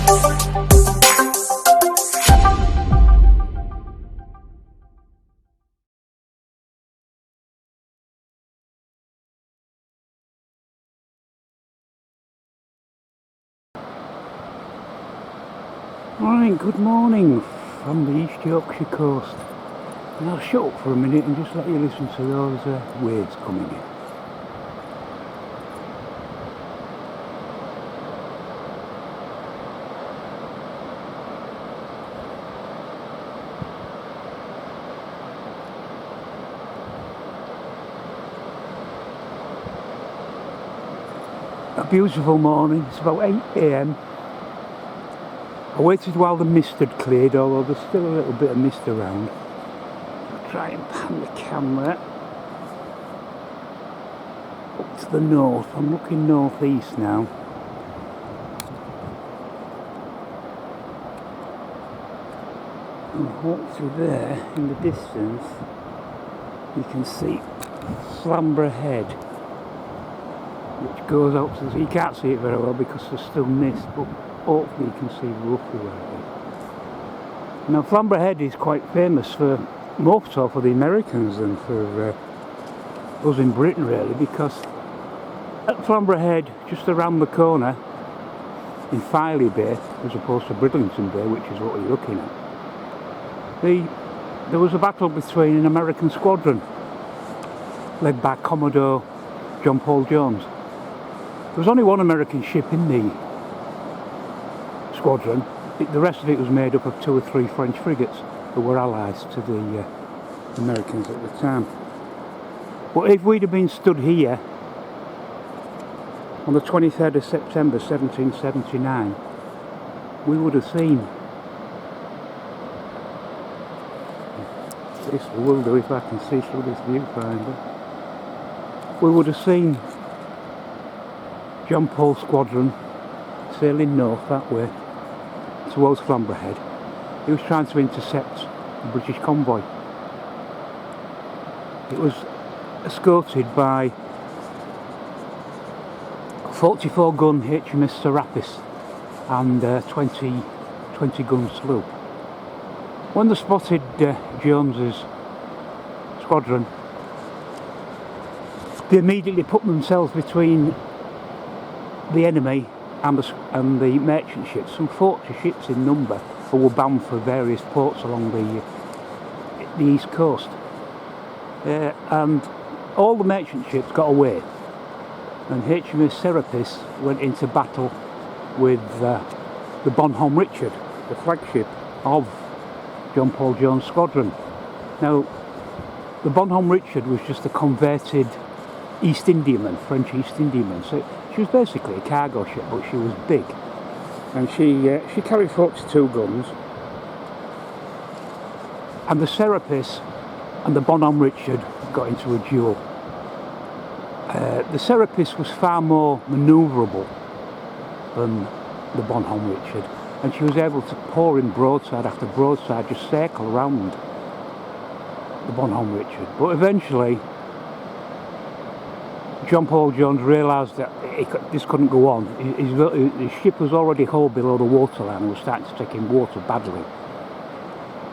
Right, good morning from the East Yorkshire coast. And I'll shut up for a minute and just let you listen to those waves coming in. A beautiful morning, it's about 8 AM. I waited while the mist had cleared, although there's still a little bit of mist around. I'll try and pan the camera up to the north. I'm looking northeast now. And hopefully there, in the distance, you can see Flamborough Head, which goes out to the sea. You can't see it very well because there's still mist, but hopefully you can see roughly where it is. Now Flamborough Head is quite famous for, more so for the Americans than for us in Britain really, because at Flamborough Head, just around the corner in Filey Bay, as opposed to Bridlington Bay, which is what we're looking at, there was a battle between an American squadron led by Commodore John Paul Jones. There was only one American ship in the squadron. The rest of it was made up of 2 or 3 French frigates who were allies to the Americans at the time. But if we'd have been stood here on the 23rd of September 1779, we would have seen, this will do if I can see through this viewfinder, we would have seen John Paul's squadron sailing north that way towards Flamborough Head. He was trying to intercept the British convoy. It was escorted by a 44-gun HMS Serapis and a 20-gun sloop. When they spotted Jones's squadron, they immediately put themselves between the enemy and the merchant ships, some 40 ships in number, who were bound for various ports along the east coast. And all the merchant ships got away, and HMS Serapis went into battle with the Bonhomme Richard, the flagship of John Paul Jones' squadron. Now, the Bonhomme Richard was just a converted East Indiaman, French East Indiaman. So she was basically a cargo ship, but she was big, and she carried 42 guns. And the Serapis and the Bonhomme Richard got into a duel. The Serapis was far more manoeuvrable than the Bonhomme Richard, and she was able to pour in broadside after broadside, just circle around the Bonhomme Richard. But eventually John Paul Jones realised that this couldn't go on. His ship was already hull below the waterline and was starting to take in water badly.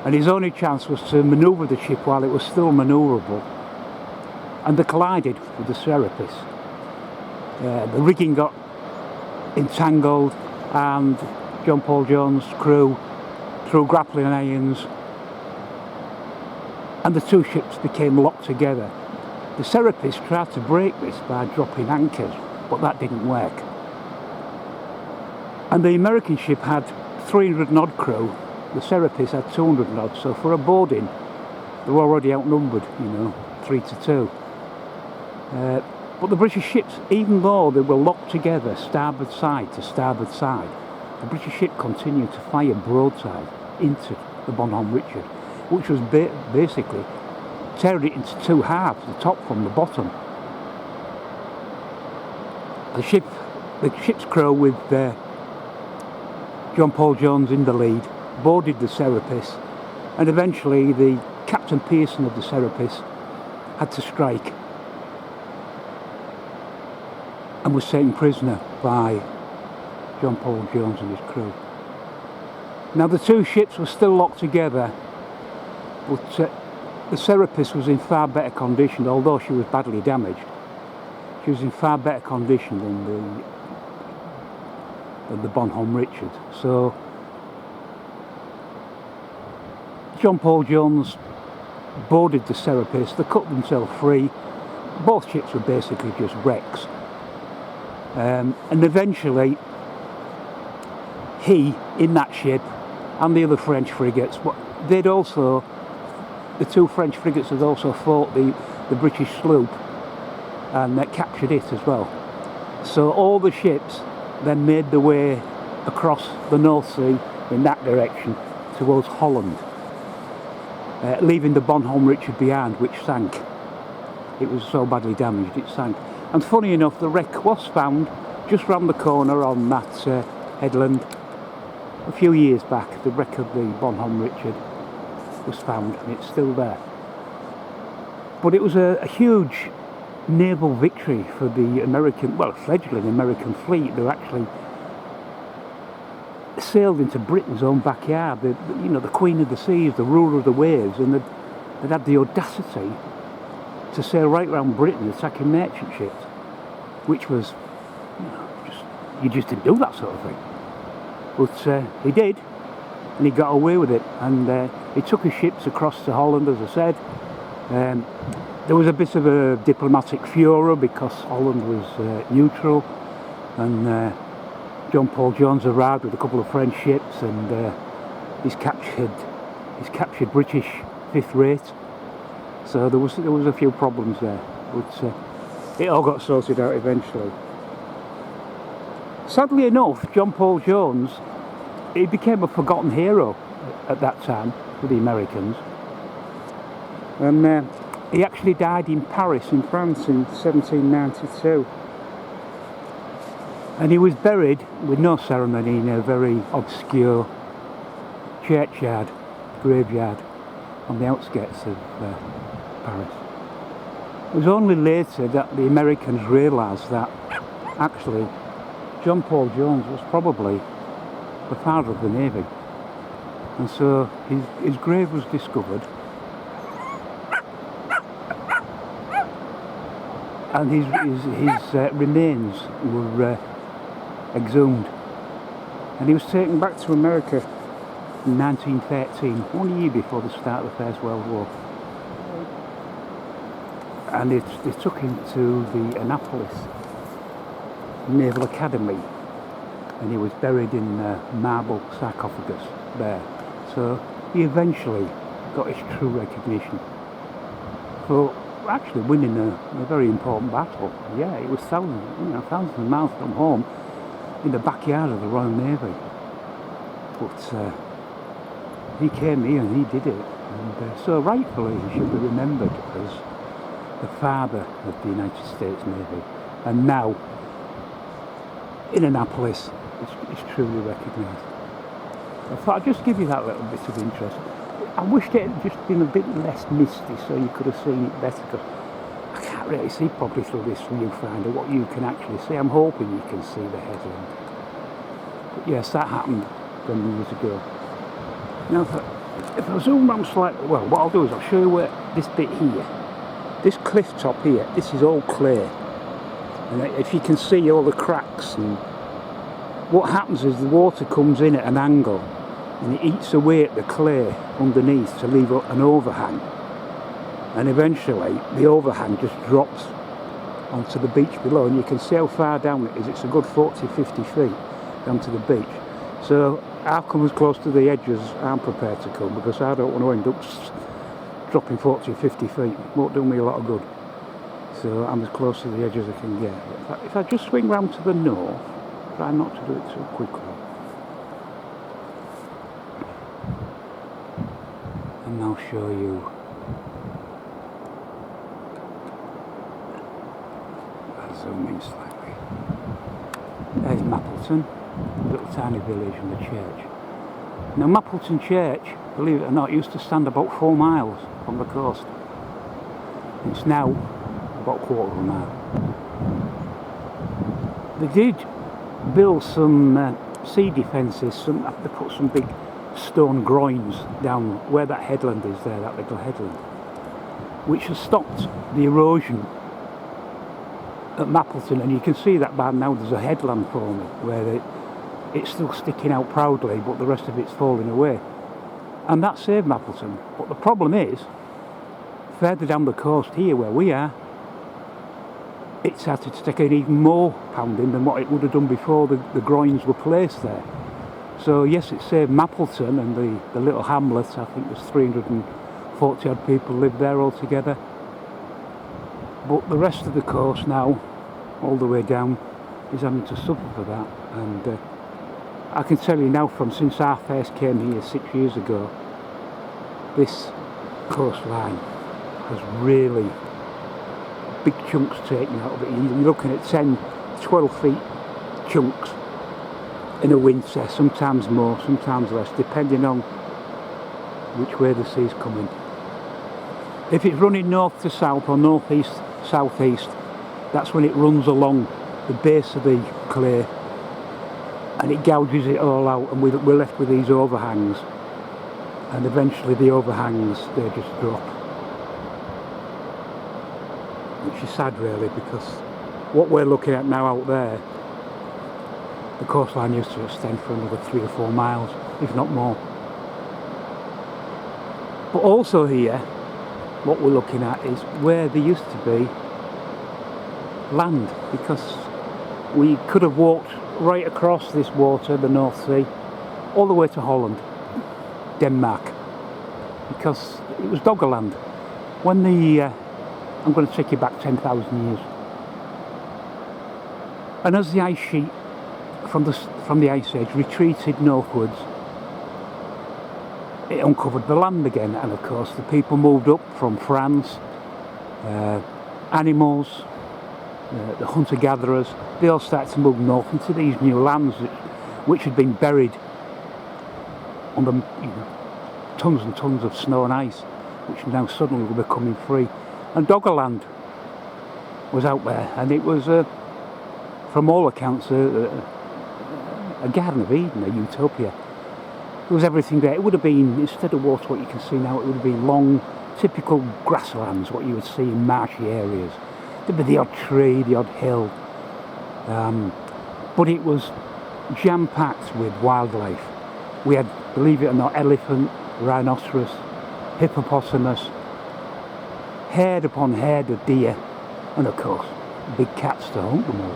And his only chance was to manoeuvre the ship while it was still manoeuvrable. And they collided with the Serapis. The rigging got entangled, and John Paul Jones' crew threw grappling irons, and the two ships became locked together. The Serapis tried to break this by dropping anchors, but that didn't work. And the American ship had 300 and odd crew, the Serapis had 200 and odd, so for a boarding they were already outnumbered, 3-2. But the British ships, even though they were locked together starboard side to starboard side, the British ship continued to fire broadside into the Bonhomme Richard, which was basically tearing it into 2 halves, the top from the bottom. The ship's crew, with John Paul Jones in the lead, boarded the Serapis, and eventually the Captain Pearson of the Serapis had to strike and was taken prisoner by John Paul Jones and his crew. Now the two ships were still locked together, but the Serapis was in far better condition, although she was badly damaged. She was in far better condition than the Bonhomme Richard. So John Paul Jones boarded the Serapis. They cut themselves free. Both ships were basically just wrecks. And eventually he, in that ship, and the other French frigates, the two French frigates had also fought the British sloop and captured it as well. So all the ships then made their way across the North Sea in that direction towards Holland, leaving the Bonhomme Richard behind, which sank. It was so badly damaged it sank. And funny enough, the wreck was found just round the corner on that headland a few years back. The wreck of the Bonhomme Richard was found, and it's still there. But it was a huge naval victory for the fledgling American fleet. They actually sailed into Britain's own backyard. The Queen of the Seas, the ruler of the waves, and they'd had the audacity to sail right around Britain attacking merchant ships, which was, you just didn't do that sort of thing. But he did, and he got away with it, and he took his ships across to Holland, as I said. There was a bit of a diplomatic furor because Holland was neutral, and John Paul Jones arrived with a couple of French ships, and he's captured British fifth rate. So there was a few problems there, but it all got sorted out eventually. Sadly enough, John Paul Jones, he became a forgotten hero at that time for the Americans, and he actually died in Paris in France in 1792, and he was buried with no ceremony in a very obscure churchyard, graveyard on the outskirts of Paris. It was only later that the Americans realised that actually John Paul Jones was probably the father of the Navy, and so his grave was discovered, and his remains were exhumed, and he was taken back to America in 1913, 1 year before the start of the First World War. And they took him to the Annapolis Naval Academy, and he was buried in a marble sarcophagus there. So he eventually got his true recognition for actually winning a very important battle. Yeah, it was thousands of miles from home in the backyard of the Royal Navy. But he came here and he did it, and so rightfully he should be remembered as the father of the United States Navy, and now in Annapolis it's truly recognised. I thought I'd just give you that little bit of interest. I wished it had just been a bit less misty so you could have seen it better, because I can't really see properly through this viewfinder what you can actually see. I'm hoping you can see the headland. But yes, that happened some years ago. Now if I zoom around slightly, well, what I'll do is I'll show you where this bit here, this cliff top here, this is all clear, and if you can see all the cracks, and what happens is the water comes in at an angle and it eats away at the clay underneath to leave an overhang, and eventually the overhang just drops onto the beach below, and you can see how far down it is. It's a good 40-50 feet down to the beach. So I've come as close to the edge as I'm prepared to come, because I don't want to end up dropping 40-50 feet. It won't do me a lot of good. So I'm as close to the edge as I can get. If I just swing round to the north, try not to do it too quickly, and I'll show you. I'll zoom in slightly. There's Mappleton, a little tiny village, and the church. Now Mappleton Church, believe it or not, used to stand about 4 miles from the coast. It's now about a quarter of a mile. They did build some sea defences. They put some big stone groins down where that headland is there, that little headland, which has stopped the erosion at Mapleton. And you can see that by now there's a headland forming where it's still sticking out proudly, but the rest of it's falling away. And that saved Mapleton. But the problem is, further down the coast here where we are, it started to take an even more pounding than what it would have done before the groins were placed there. So yes, it saved Mapleton and the little hamlet. I think there's 340 odd people live there altogether. But the rest of the coast now, all the way down, is having to suffer for that. And I can tell you now, since I first came here 6 years ago, this coastline has really big chunks taken out of it. You're looking at 10, 12 feet chunks in a winter, sometimes more, sometimes less, depending on which way the sea's coming. If it's running north to south or northeast, southeast, that's when it runs along the base of the clay and it gouges it all out, and we're left with these overhangs, and eventually the overhangs, they just drop. Which is sad really, because what we're looking at now out there, the coastline used to extend for another 3 or 4 miles, if not more. But also here, what we're looking at is where there used to be land, because we could have walked right across this water, the North Sea, all the way to Holland, Denmark, because it was Doggerland. When I'm going to take you back 10,000 years. And as the ice sheet from the Ice Age retreated northwards, it uncovered the land again, and of course the people moved up from France, animals, the hunter-gatherers, they all started to move north into these new lands which had been buried under tons and tons of snow and ice, which now suddenly were becoming free. And Doggerland was out there, and it was, from all accounts, a Garden of Eden, a utopia. There was everything there. It would have been, instead of water, what you can see now, it would have been long, typical grasslands, what you would see in marshy areas. There'd be the odd tree, the odd hill. But it was jam-packed with wildlife. We had, believe it or not, elephant, rhinoceros, hippopotamus, herd upon herd of deer, and of course big cats to hunt them all.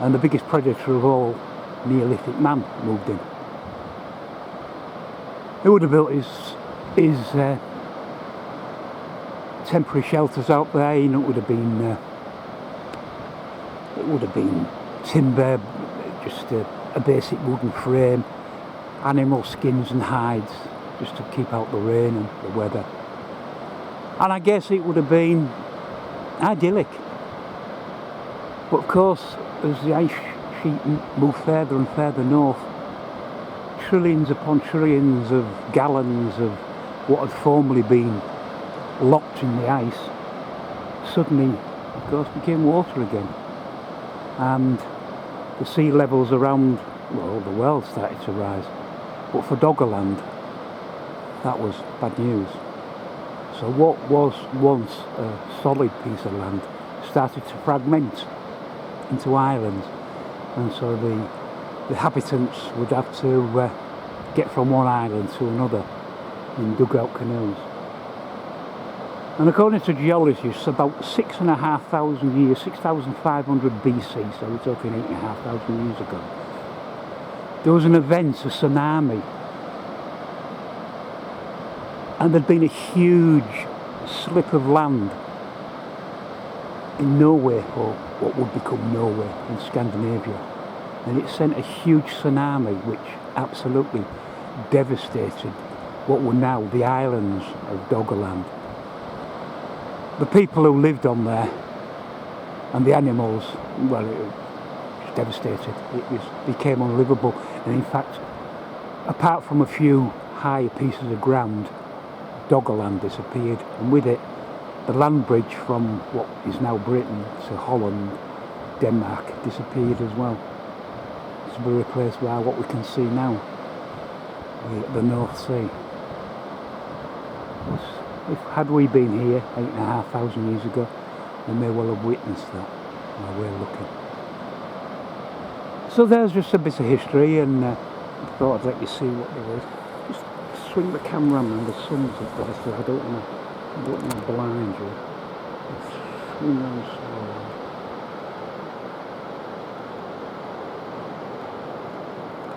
And the biggest predator of all, Neolithic man, moved in. He would have built his temporary shelters out there. You know, it would have been timber, just a basic wooden frame, animal skins and hides, just to keep out the rain and the weather. And I guess it would have been idyllic. But of course, as the ice sheet moved further and further north, trillions upon trillions of gallons of what had formerly been locked in the ice suddenly, of course, became water again. And the sea levels around, well, the world started to rise. But for Doggerland, that was bad news. So what was once a solid piece of land started to fragment into islands, and so the habitants would have to get from one island to another in dugout canoes. And according to geologists, about 6,500 years, 6,500 BC, so we're talking 8,500 years ago, there was an event, a tsunami, and there'd been a huge slip of land in Norway, or what would become Norway in Scandinavia, and it sent a huge tsunami which absolutely devastated what were now the islands of Doggerland. The people who lived on there and the animals, well, it was devastated. It became unlivable, and in fact, apart from a few high pieces of ground, Doggerland disappeared, and with it the land bridge from what is now Britain to Holland, Denmark, disappeared as well, to be replaced by what we can see now. the North Sea. Had we been here 8,500 years ago, we may well have witnessed that while we're looking. So there's just a bit of history, and I thought I'd let you see what there is. Just swing the camera on, and the sun's up there, so I don't want to blind you. Just swing around slowly.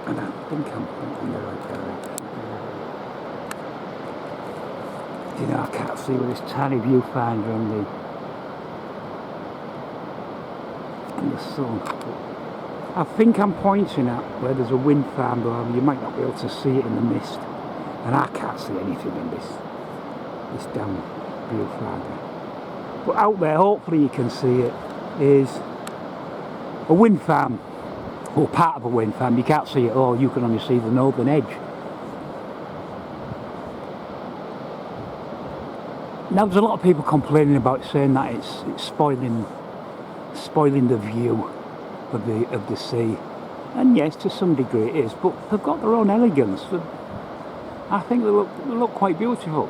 And I think I'm pointing the right direction. You know, I can't see with this tiny viewfinder and the sun. I think I'm pointing at where there's a wind farm, but you might not be able to see it in the mist. And I can't see anything in this damn viewfinder. But out there, hopefully you can see it, is a wind farm, or part of a wind farm. You can't see it all, you can only see the northern edge. Now there's a lot of people complaining about it, saying that it's spoiling the view of the sea. And yes, to some degree it is, but they've got their own elegance. I think they look quite beautiful.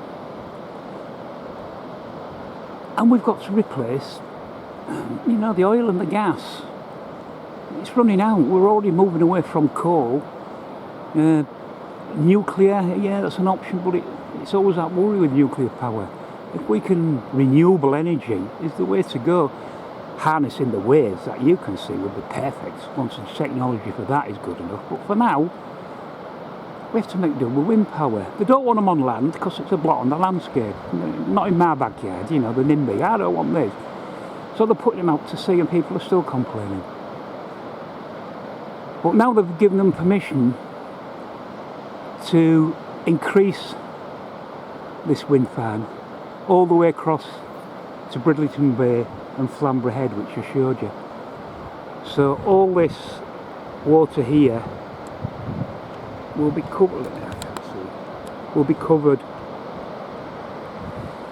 And we've got to replace, you know, the oil and the gas. It's running out. We're already moving away from coal. Nuclear, yeah, that's an option, but it's always that worry with nuclear power. If we can, renewable energy is the way to go. Harnessing the waves that you can see would be perfect once the technology for that is good enough. But for now, we have to make do with wind power. They don't want them on land because it's a blot on the landscape. Not in my backyard, you know, the NIMBY. I don't want this. So they're putting them out to sea, and people are still complaining. But now they've given them permission to increase this wind farm all the way across to Bridlington Bay and Flamborough Head, which I showed you. So all this water here will be covered. Will be covered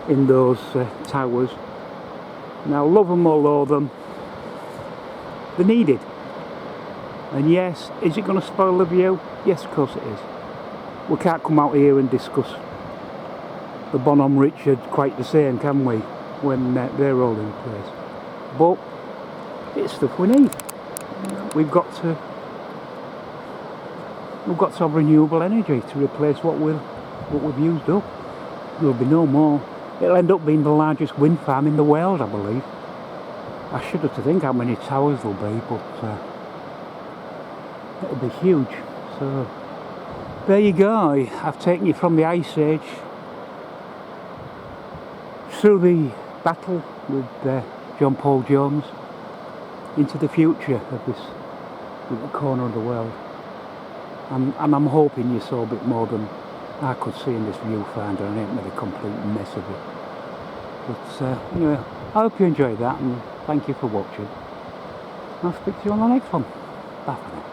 in those towers. Now, love them or loathe them, they're needed. And yes, is it going to spoil the view? Yes, of course it is. We can't come out here and discuss the Bonhomme Richard quite the same, can we, when they're all in place? But it's stuff we need. We've got to have renewable energy to replace what we've used up. There'll be no more. It'll end up being the largest wind farm in the world, I believe. I shudder to think how many towers there'll be, but it'll be huge. So there you go. I've taken you from the Ice Age through the battle with John Paul Jones into the future of this little corner of the world. And I'm hoping you saw a bit more than I could see in this viewfinder, and I ain't made a complete mess of it. But anyway, I hope you enjoyed that, and thank you for watching. I'll speak to you on the next one. Bye for now.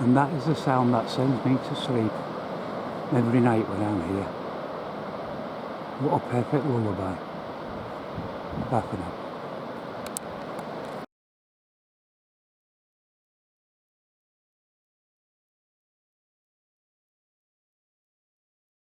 And that is the sound that sends me to sleep every night when I'm here. What a perfect lullaby. Bye for now.